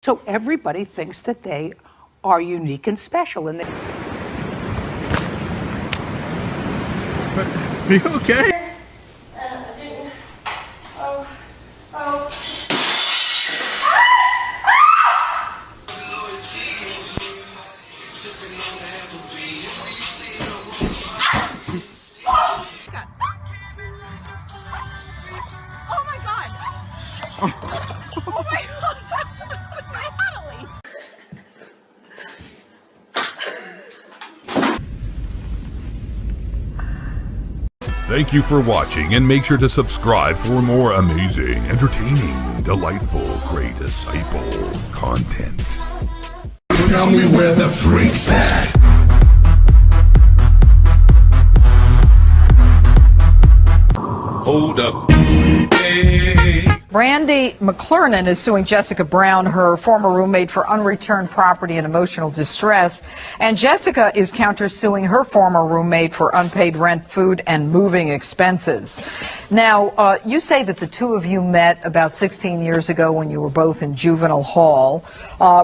So everybody thinks that they are unique and special. And Are you okay? Thank you for watching, and make sure to subscribe for more amazing, entertaining, delightful, great disciple content. Tell me where the freak's at. Hold up. Hey. Brandy McClernand is suing Jessica Brown, her former roommate, for unreturned property and emotional distress. And Jessica is countersuing her former roommate for unpaid rent, food, and moving expenses. Now, you say that the two of you met about 16 years ago when you were both in juvenile hall.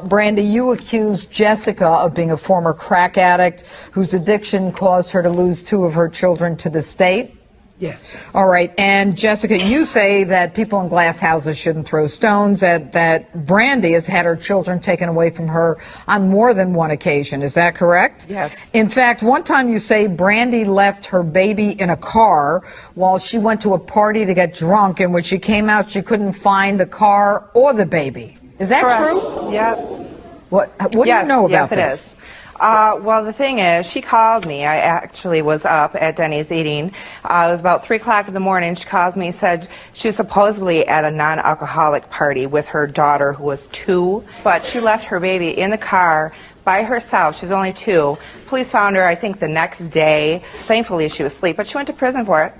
Brandy, you accused Jessica of being a former crack addict whose addiction caused her to lose 2 of her children to the state. Yes. All right. And Jessica, you say that people in glass houses shouldn't throw stones, that Brandy has had her children taken away from her on more than one occasion. Is that correct? Yes. In fact, one time you say Brandy left her baby in a car while she went to a party to get drunk, and when she came out, she couldn't find the car or the baby. Is that Correct. true? Yep. What do you know about this? Yes, it is. Well, the thing is, she called me. I actually was up at Denny's eating. It was about 3 o'clock in the morning. She calls me, said she was supposedly at a non-alcoholic party with her daughter, who was 2, but she left her baby in the car by herself. She was only 2. Police found her, I think, the next day. Thankfully, she was asleep, but she went to prison for it.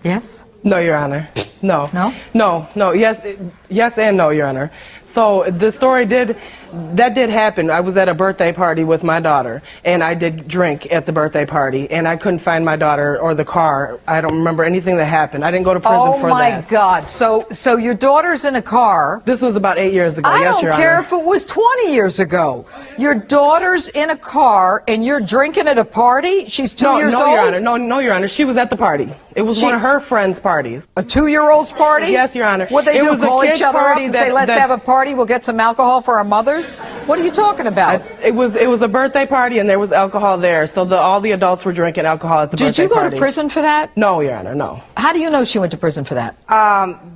Yes? No, Your Honor. No. No? No, no. Yes and no, Your Honor. So the story did happen. I was at a birthday party with my daughter, and I did drink at the birthday party, and I couldn't find my daughter or the car. I don't remember anything that happened. I didn't go to prison for that. Oh my God. So your daughter's in a car. This was about 8 years ago. I Yes, don't Your care Honor. if it was 20 years ago. Your daughter's in a car and you're drinking at a party? She's 2 years old? No, Your Honor. No, Your Honor. She was at the party. It was one of her friends' parties. A 2-year-old's party? Yes, Your Honor. What'd they It do, was a call each kid's other up party and say, let's have a party, we'll get some alcohol for our mothers? What are you talking about? It was a birthday party, and there was alcohol there, so all the adults were drinking alcohol at the birthday party. Did you go to prison for that? No, Your Honor, no. How do you know she went to prison for that?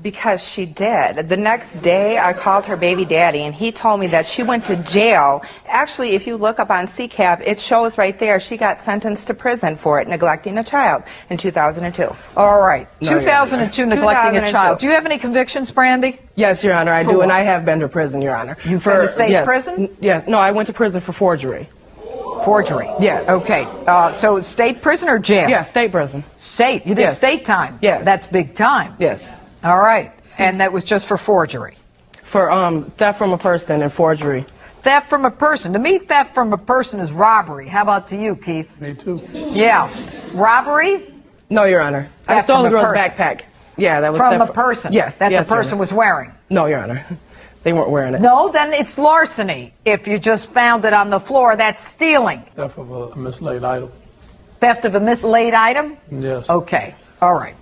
Because she did. The next day, I called her baby daddy, and he told me that she went to jail. Actually, if you look up on CCAP, it shows right there she got sentenced to prison for it, neglecting a child in 2002. All right. No, 2002, neglecting a child. Do you have any convictions, Brandy? Yes, Your Honor, I do, and I have been to prison, Your Honor. You've been to state prison? Yes. No, I went to prison for forgery. Forgery? Yes. Okay. So state prison or jail? Yes, state prison. State? You did state time? Yes. That's big time? Yes. All right. And that was just for forgery? For theft from a person and forgery. Theft from a person. To me, theft from a person is robbery. How about to you, Keith? Me too. Yeah. Robbery? No, Your Honor. I stole a girl's backpack. Yeah, that was from a person? Yes. That yes, the person was wearing? No, Your Honor. They weren't wearing it. No, then it's larceny. If you just found it on the floor, that's stealing. Theft of a mislaid item. Theft of a mislaid item? Yes. Okay. All right.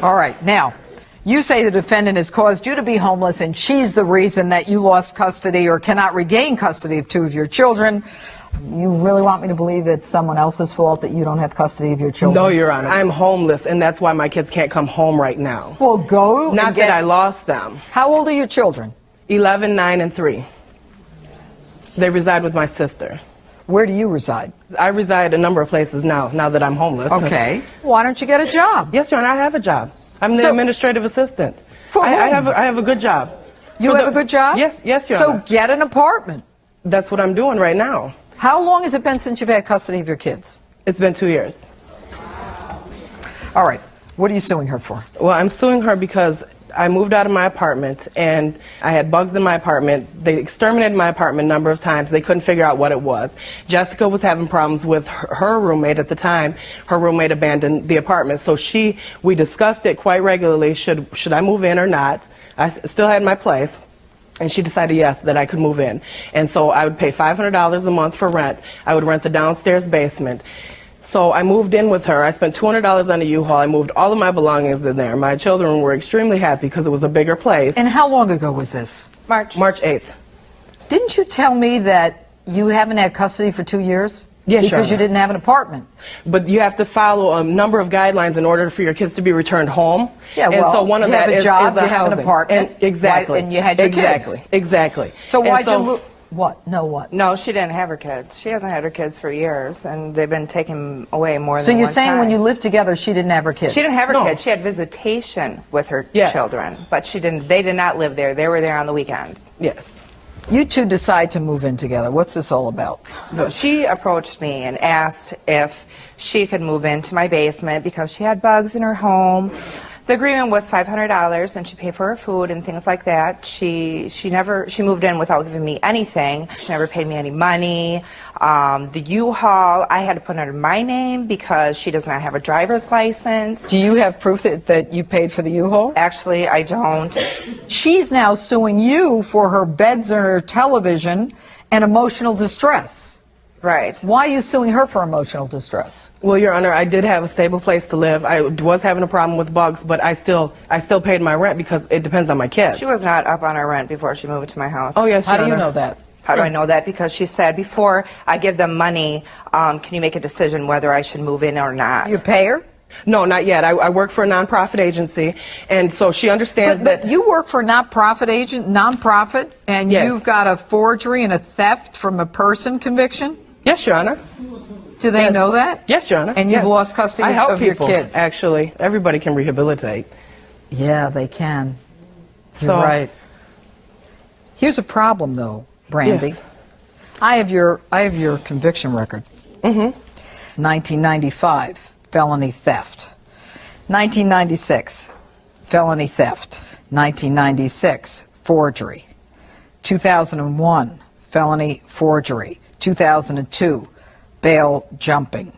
All right. Now, you say the defendant has caused you to be homeless, and she's the reason that you lost custody or cannot regain custody of 2 of your children. You really want me to believe it's someone else's fault that you don't have custody of your children? No, Your Honor. I'm homeless, and that's why my kids can't come home right now. Well, go. Not that I lost them. How old are your children? 11, 9, and 3. They reside with my sister. Where do you reside? I reside a number of places now that I'm homeless. Okay. Why don't you get a job? Yes, Your Honor, I have a job. I'm the administrative assistant. For whom? I have a good job. You have a good job? Yes, Your Honor. So get an apartment. That's what I'm doing right now. How long has it been since you've had custody of your kids? It's been 2 years. All right. What are you suing her for? Well, I'm suing her because I moved out of my apartment, and I had bugs in my apartment. They exterminated my apartment a number of times. They couldn't figure out what it was. Jessica was having problems with her roommate at the time. Her roommate abandoned the apartment, so we discussed it quite regularly. Should I move in or not? I still had my place. And she decided, yes, that I could move in. And so I would pay $500 a month for rent. I would rent the downstairs basement. So I moved in with her. I spent $200 on a U-Haul. I moved all of my belongings in there. My children were extremely happy because it was a bigger place. And how long ago was this? March 8th. Didn't you tell me that you haven't had custody for 2 years? Yes, Your because you Honor. didn't have an apartment. But you have to follow a number of guidelines in order for your kids to be returned home. Yeah, and well, so one of you have that a is job, the you have an housing. apartment, And exactly. right, and you had your kids. Exactly. So And why'd you move? What? No, what? No, she didn't have her kids. She hasn't had her kids for years, and they've been taken away more So than you're one saying time. when you lived together, she didn't have her kids? She didn't have her No. kids. She had visitation with her Yes. children, but she didn't. They did not live there. They were there on the weekends. Yes. You two decide to move in together. What's this all about? So she approached me and asked if she could move into my basement because she had bugs in her home. The agreement was $500, and she paid for her food and things like that. She moved in without giving me anything. She never paid me any money. The U-Haul, I had to put under my name because she does not have a driver's license. Do you have proof that you paid for the U-Haul? Actually, I don't. She's now suing you for her beds and her television and emotional distress. Right. Why are you suing her for emotional distress? Well, Your Honor, I did have a stable place to live. I was having a problem with bugs, but I still paid my rent because it depends on my kids. She was not up on her rent before she moved to my house. Oh, yes, How Your do you Honor. know that? How do I know that? Because she said, before I give them money, can you make a decision whether I should move in or not? You pay her? No, not yet. I work for a nonprofit agency, and so she understands But that. you work for a nonprofit, and Yes. you've got a forgery and a theft from a person conviction? Yes, Your Honor. Do they Yes. know that? Yes, Your Honor. And you've Yes. lost custody I help of your people, kids? Actually, everybody can rehabilitate. Yeah, they can. You're So- right. Here's a problem, though, Brandy. Yes. I have your conviction record. 1995, felony theft. 1996, felony theft. 1996, forgery. 2001, felony forgery. 2002, bail jumping.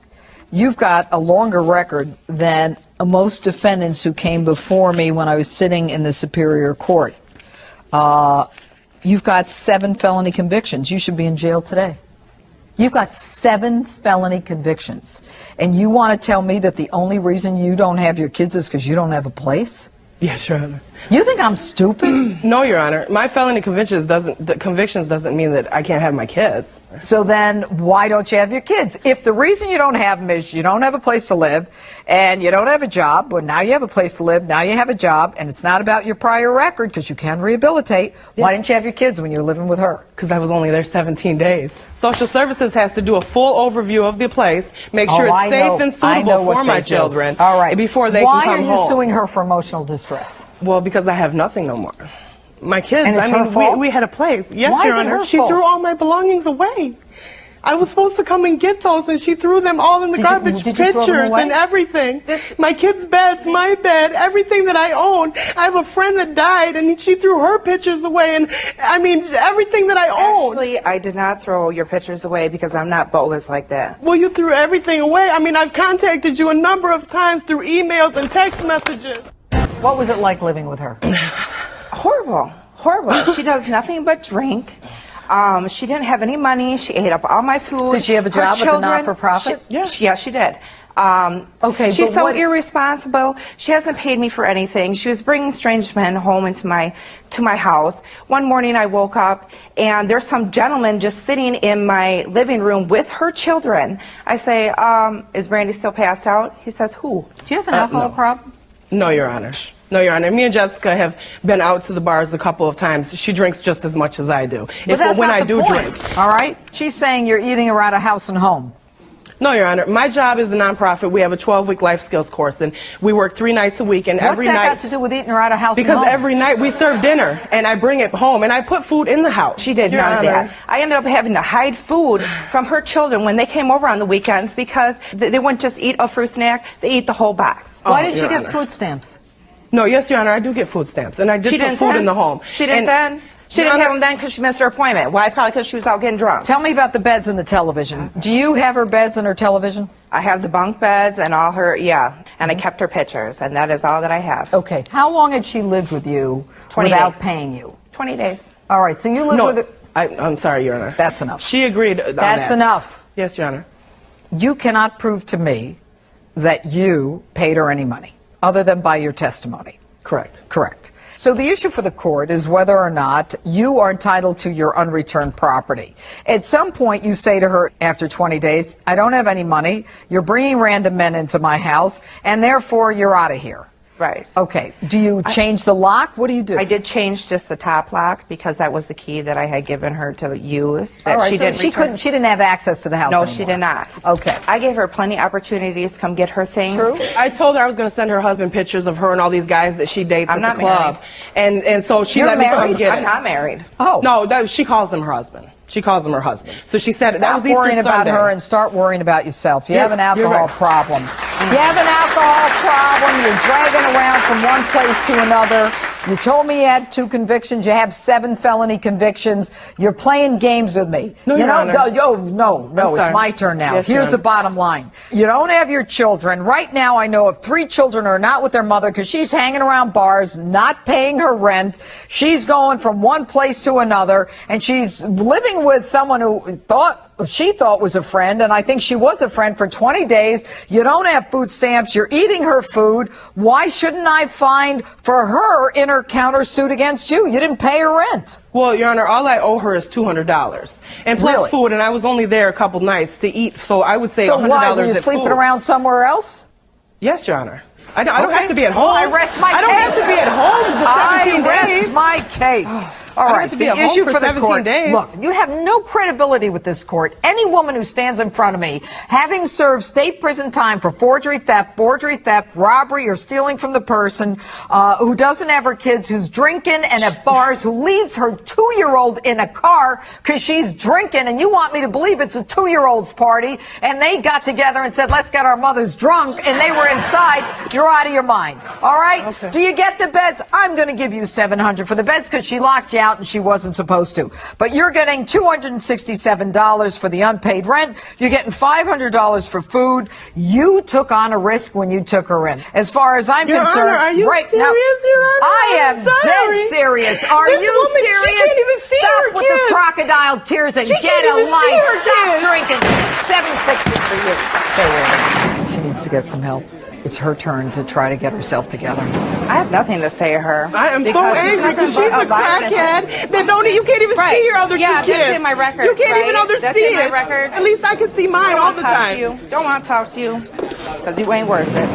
You've got a longer record than most defendants who came before me when I was sitting in the Superior Court. You've got 7 felony convictions. You should be in jail today. You've got 7 felony convictions. And you want to tell me that the only reason you don't have your kids is because you don't have a place? Yes, Your Honor. You think I'm stupid? No, Your Honor. My felony convictions doesn't mean that I can't have my kids. So then why don't you have your kids? If the reason you don't have them is you don't have a place to live and you don't have a job, well, now you have a place to live, now you have a job, and it's not about your prior record because you can rehabilitate, why didn't you have your kids when you were living with her? Because I was only there 17 days. Social Services has to do a full overview of the place, make sure Oh, I it's safe know. and I know suitable what for my they do. children. All right. Before they Why can come are you home. suing her for emotional distress? Well, because I have nothing no more. My kids, And it's her fault? we had a place. Yes, Why Your is it Honor. her She fault? threw all my belongings away. I was supposed to come and get those, and she threw them all in the Did you- garbage did you throw them pictures away? and everything. My kids' beds, my bed, everything that I own. I have a friend that died, and she threw her pictures away, and I mean, everything that I own. Actually, I did not throw your pictures away because I'm not bogus like that. Well, you threw everything away. I mean, I've contacted you a number of times through emails and text messages. What was it like living with her? Horrible. Horrible. She does nothing but drink. She didn't have any money. She ate up all my food. Did she have a Her job at the children- not-for-profit? Yes, she did. Okay, she's but so what- irresponsible. She hasn't paid me for anything. She was bringing strange men home into my house. One morning I woke up and there's some gentleman just sitting in my living room with her children. I say, is Brandy still passed out? He says, who? Do you have an alcohol problem? No, Your Honor. No, Your Honor. Me and Jessica have been out to the bars a couple of times. She drinks just as much as I do. But that's when not I the do point, drink. all right? She's saying you're eating around a house and home. No, Your Honor. My job is a nonprofit. We have a 12-week life skills course, and we work 3 nights a week. And every What's that night, got to do with eating around a house and because home? every night we serve dinner, and I bring it home, and I put food in the house. She did Your none of Honor. that. I ended up having to hide food from her children when they came over on the weekends because they wouldn't just eat a fruit snack, they eat the whole box. Why Oh, didn't you Your get Honor. food stamps? No, yes, Your Honor, I do get food stamps, and I did put food in the home. She didn't And- then? She Your didn't have Honor- them then because she missed her appointment. Why? Probably because she was out getting drunk. Tell me about the beds and the television. Do you have her beds and her television? I have the bunk beds and all her, and I kept her pictures, and that is all that I have. Okay. How long had she lived with you 20 without days. paying you? 20 days. All right, so you lived with her. I'm sorry, Your Honor. That's enough. She agreed on That's that. enough. Yes, Your Honor. You cannot prove to me that you paid her any money, other than by your testimony. Correct. Correct. So the issue for the court is whether or not you are entitled to your unreturned property. At some point, you say to her after 20 days, I don't have any money, you're bringing random men into my house, and therefore you're out of here. Right. Okay. Do you change the lock? What do you do? I did change just the top lock because that was the key that I had given her to use. That All right, she so didn't return. she didn't have access to the house No, anymore. she did not. Okay. I gave her plenty of opportunities to come get her things. True. I told her I was going to send her husband pictures of her and all these guys that she dates I'm at the not club. And so she You're let me come married? get I'm it. not married. Oh. No, she calls him her husband. She calls him her husband. So she said that Stop was Easter worrying about Sunday. her and start worrying about yourself. You have an You're alcohol right. problem. You have an alcohol problem. You're dragging around from one place to another. You told me you had 2 convictions. You have 7 felony convictions. You're playing games with me. No, you Your Honor. No, I'm it's sorry. my turn now. Yes, Here's Your the Honor. bottom line. You don't have your children. Right now, I know of 3 children who are not with their mother because she's hanging around bars, not paying her rent. She's going from one place to another, and she's living with someone who she thought was a friend, and I think she was a friend for 20 days. You don't have food stamps. You're eating her food. Why shouldn't I fine for her in her countersuit against you? You didn't pay her rent. Well, Your Honor, all I owe her is $200. And plus Really? food, and I was only there a couple nights to eat, so I would say So $100 why were you at sleeping food. around somewhere else? Yes, Your Honor. I don't Okay. have to be at home. Well, I rest my I don't have case. to be at home for 17 I days. rest my case. All I don't right, have to be the at home issue for for the 17 court. days. Look, you have no credibility with this court. Any woman who stands in front of me, having served state prison time for forgery, theft, robbery, or stealing from the person, who doesn't have her kids, who's drinking and at bars, who leaves her 2-year-old in a car because she's drinking, and you want me to believe it's a 2-year-old's party, and they got together and said, let's get our mothers drunk, and they were inside, you're out of your mind. All right? Okay. Do you get the beds? I'm going to give you $700 for the beds because she locked you out and she wasn't supposed to. But you're getting $267 for the unpaid rent. You're getting $500 for food. You took on a risk when you took her in. As far as I'm Your concerned, Honor, are you right serious, now, Your Honor? I am I'm sorry. dead serious. Are This you woman, serious? she can't even see Stop her with kids. the crocodile tears and She get can't a even see life. her Stop kids. drinking. $760 for you. Say wait. She needs to get some help. It's her turn to try to get herself together. I have nothing to say to her. I am so because she's angry because she's nothing a but violent. crackhead that don't you can't even Right. see your other Yeah, two kids. that's in my records, You can't even right? understand That's in my it. records. At least I can see mine all the time. Don't want to talk to you because you ain't worth it.